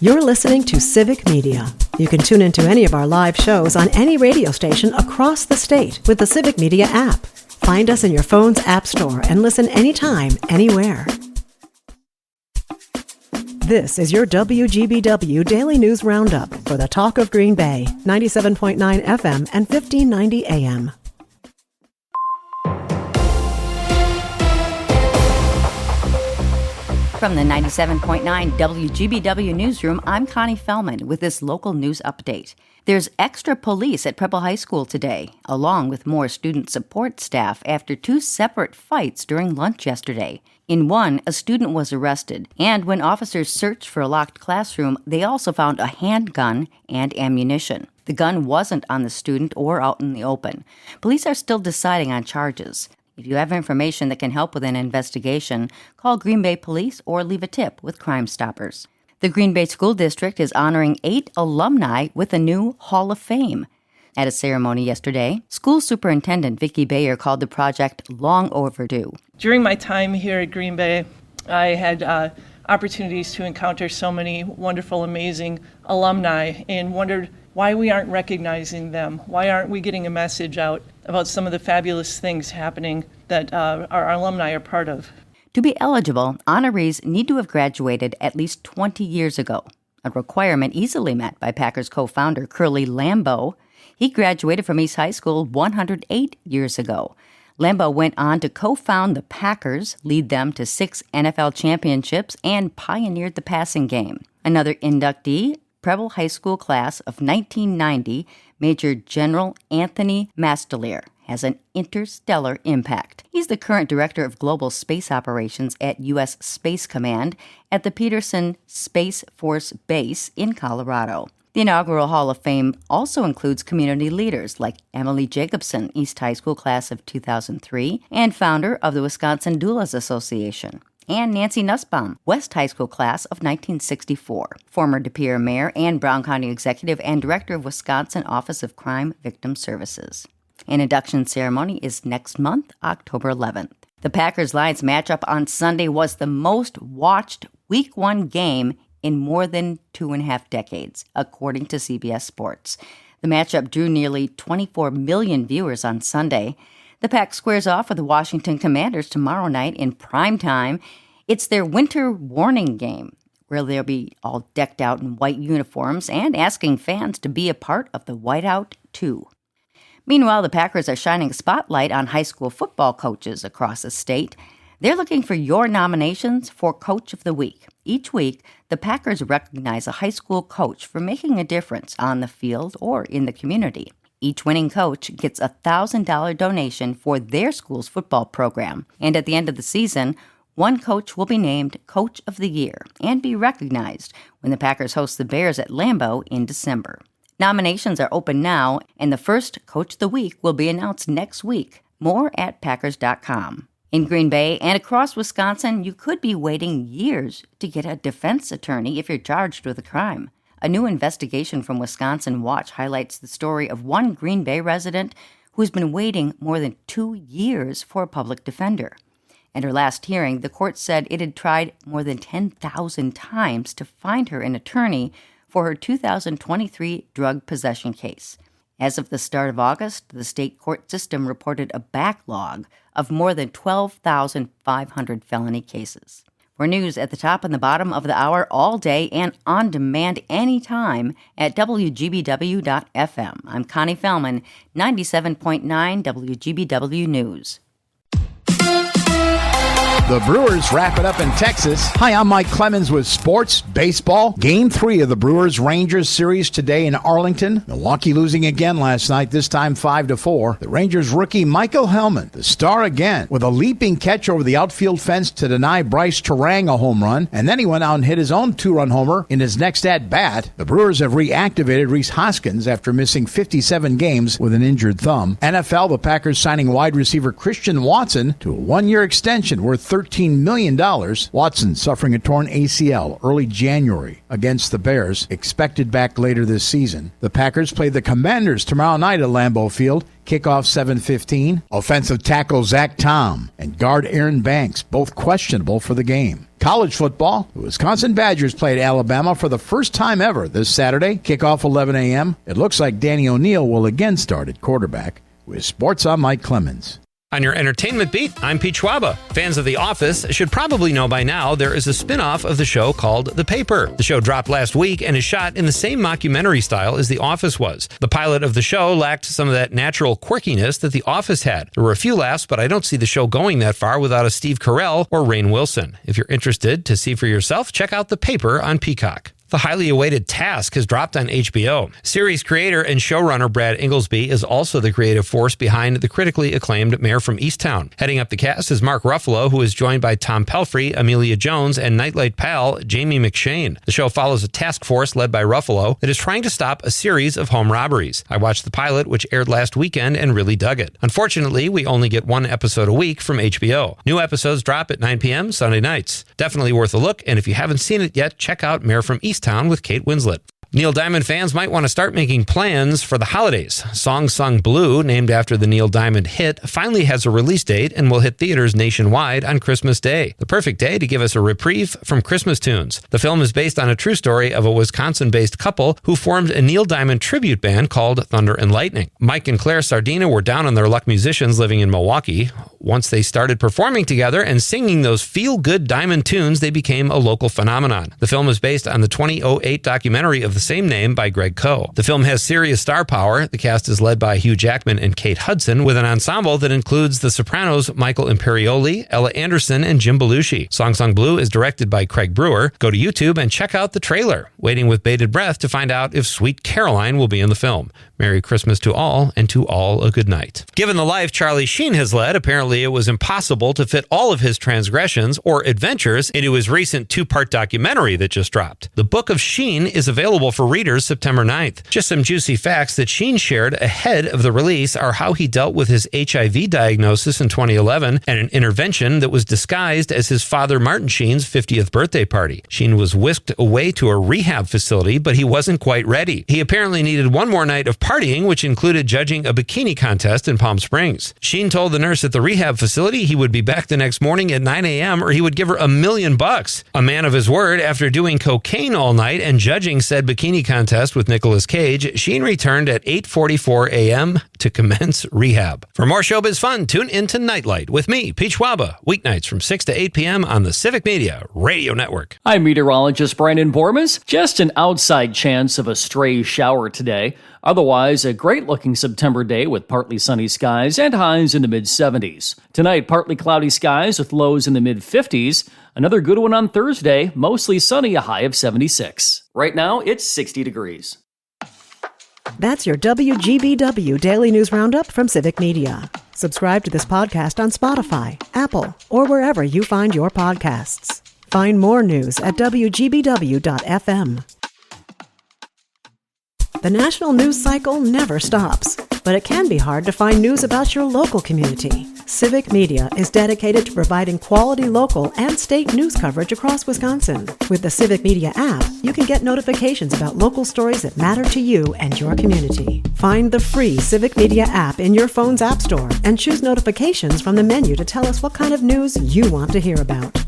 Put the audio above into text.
You're listening to Civic Media. You can tune into any of our live shows on any radio station across the state with the Civic Media app. Find us in your phone's app store and listen anytime, anywhere. This is your WGBW Daily News Roundup for the Talk of Green Bay, 97.9 FM and 1590 AM. From the 97.9 WGBW Newsroom, I'm Connie Fellman with this local news update. There's extra police at Preble High School today, along with more student support staff after two separate fights during lunch yesterday. In one, a student was arrested, and when officers searched for a locked classroom, they also found a handgun and ammunition. The gun wasn't on the student or out in the open. Police are still deciding on charges. If you have information that can help with an investigation, call Green Bay Police or leave a tip with Crime Stoppers. The Green Bay School District is honoring 8 alumni with a new Hall of Fame. At a ceremony yesterday, School Superintendent Vicki Bayer called the project long overdue. During my time here at Green Bay, I had opportunities to encounter so many wonderful, amazing alumni and wondered why we aren't recognizing them. Why aren't we getting a message out about some of the fabulous things happening that our alumni are part of? To be eligible, honorees need to have graduated at least 20 years ago, a requirement easily met by Packers co-founder Curly Lambeau. He graduated from East High School 108 years ago. Lambeau went on to co-found the Packers, lead them to 6 NFL championships, and pioneered the passing game. Another inductee, Preble High School class of 1990, Major General Anthony Mastelier, has an interstellar impact. He's the current Director of Global Space Operations at U.S. Space Command at the Peterson Space Force Base in Colorado. The inaugural Hall of Fame also includes community leaders like Emily Jacobson, East High School class of 2003, and founder of the Wisconsin Doulas Association, and Nancy Nussbaum, West High School class of 1964, former De Pere Mayor and Brown County Executive and Director of Wisconsin Office of Crime Victim Services. An induction ceremony is next month, October 11th. The Packers-Lions matchup on Sunday was the most watched Week 1 game in more than 2.5 decades, according to CBS Sports. The matchup drew nearly 24 million viewers on Sunday. The Pack squares off with the Washington Commanders tomorrow night in prime time. It's their winter warning game, where they'll be all decked out in white uniforms and asking fans to be a part of the whiteout, too. Meanwhile, the Packers are shining a spotlight on high school football coaches across the state. They're looking for your nominations for Coach of the Week. Each week, the Packers recognize a high school coach for making a difference on the field or in the community. Each winning coach gets a $1,000 donation for their school's football program. And at the end of the season, one coach will be named Coach of the Year and be recognized when the Packers host the Bears at Lambeau in December. Nominations are open now, and the first Coach of the Week will be announced next week. More at Packers.com. In Green Bay and across Wisconsin, you could be waiting years to get a defense attorney if you're charged with a crime. A new investigation from Wisconsin Watch highlights the story of one Green Bay resident who's been waiting more than 2 years for a public defender. At her last hearing, the court said it had tried more than 10,000 times to find her an attorney for her 2023 drug possession case. As of the start of August, the state court system reported a backlog of more than 12,500 felony cases. For news at the top and the bottom of the hour all day and on demand anytime at WGBW.FM. I'm Connie Fellman, 97.9 WGBW News. The Brewers wrap it up in Texas. Hi, I'm Mike Clemens with Sports Baseball. Game 3 of the Brewers-Rangers series today in Arlington. Milwaukee losing again last night, this time 5-4. The Rangers rookie Michael Hellman, the star again, with a leaping catch over the outfield fence to deny Bryce Terang a home run, and then he went out and hit his own 2-run homer in his next at-bat. The Brewers have reactivated Rhys Hoskins after missing 57 games with an injured thumb. NFL, the Packers signing wide receiver Christian Watson to a 1-year extension worth $13 million. Watson suffering a torn ACL early January against the Bears, expected back later this season. The Packers play the Commanders tomorrow night at Lambeau Field. Kickoff 7:15. Offensive tackle Zach Tom and guard Aaron Banks, both questionable for the game. College football, the Wisconsin Badgers played Alabama for the first time ever this Saturday. Kickoff 11 a.m. It looks like Danny O'Neal will again start at quarterback. With sports, I'm Mike Clemens. On your entertainment beat, I'm Pete Schwaba. Fans of The Office should probably know by now there is a spin-off of the show called The Paper. The show dropped last week and is shot in the same mockumentary style as The Office was. The pilot of the show lacked some of that natural quirkiness that The Office had. There were a few laughs, but I don't see the show going that far without a Steve Carell or Rainn Wilson. If you're interested to see for yourself, check out The Paper on Peacock. The highly awaited Task has dropped on HBO. Series creator and showrunner Brad Inglesby is also the creative force behind the critically acclaimed Mayor from Easttown. Heading up the cast is Mark Ruffalo, who is joined by Tom Pelphrey, Amelia Jones, and Nightlight pal Jamie McShane. The show follows a task force led by Ruffalo that is trying to stop a series of home robberies. I watched the pilot, which aired last weekend, and really dug it. Unfortunately, we only get one episode a week from HBO. New episodes drop at 9 p.m. Sunday nights. Definitely worth a look, and if you haven't seen it yet, check out Mayor from Easttown with Kate Winslet. Neil Diamond fans might want to start making plans for the holidays. Song Sung Blue, named after the Neil Diamond hit, finally has a release date and will hit theaters nationwide on Christmas Day. The perfect day to give us a reprieve from Christmas tunes. The film is based on a true story of a Wisconsin-based couple who formed a Neil Diamond tribute band called Thunder and Lightning. Mike and Claire Sardina were down on their luck musicians living in Milwaukee. Once they started performing together and singing those feel-good Diamond tunes, they became a local phenomenon. The film is based on the 2008 documentary of the same name by Greg Coe. The film has serious star power. The cast is led by Hugh Jackman and Kate Hudson, with an ensemble that includes The Sopranos' Michael Imperioli, Ella Anderson, and Jim Belushi. Song Sung Blue is directed by Craig Brewer. Go to YouTube and check out the trailer. Waiting with bated breath to find out if Sweet Caroline will be in the film. Merry Christmas to all, and to all a good night. Given the life Charlie Sheen has led, apparently it was impossible to fit all of his transgressions or adventures into his recent two-part documentary that just dropped. The Book of Sheen is available for readers September 9th. Just some juicy facts that Sheen shared ahead of the release are how he dealt with his HIV diagnosis in 2011 and an intervention that was disguised as his father Martin Sheen's 50th birthday party. Sheen was whisked away to a rehab facility, but he wasn't quite ready. He apparently needed one more night of partying, which included judging a bikini contest in Palm Springs. Sheen told the nurse at the rehab facility he would be back the next morning at 9 a.m. or he would give her $1 million. A man of his word, after doing cocaine all night and judging said bikini contest with Nicolas Cage, Sheen returned at 8:44 a.m. to commence rehab. For more showbiz fun, tune into Nightlight with me, Pete Schwaba, weeknights from 6 to 8 p.m. on the Civic Media Radio Network. I'm meteorologist Brandon Bormas. Just an outside chance of a stray shower today. Otherwise, a great-looking September day with partly sunny skies and highs in the mid-70s. Tonight, partly cloudy skies with lows in the mid-50s. Another good one on Thursday, mostly sunny, a high of 76. Right now, it's 60 degrees. That's your WGBW Daily News Roundup from Civic Media. Subscribe to this podcast on Spotify, Apple, or wherever you find your podcasts. Find more news at WGBW.FM. The national news cycle never stops, but it can be hard to find news about your local community. Civic Media is dedicated to providing quality local and state news coverage across Wisconsin. With the Civic Media app, you can get notifications about local stories that matter to you and your community. Find the free Civic Media app in your phone's app store and choose notifications from the menu to tell us what kind of news you want to hear about.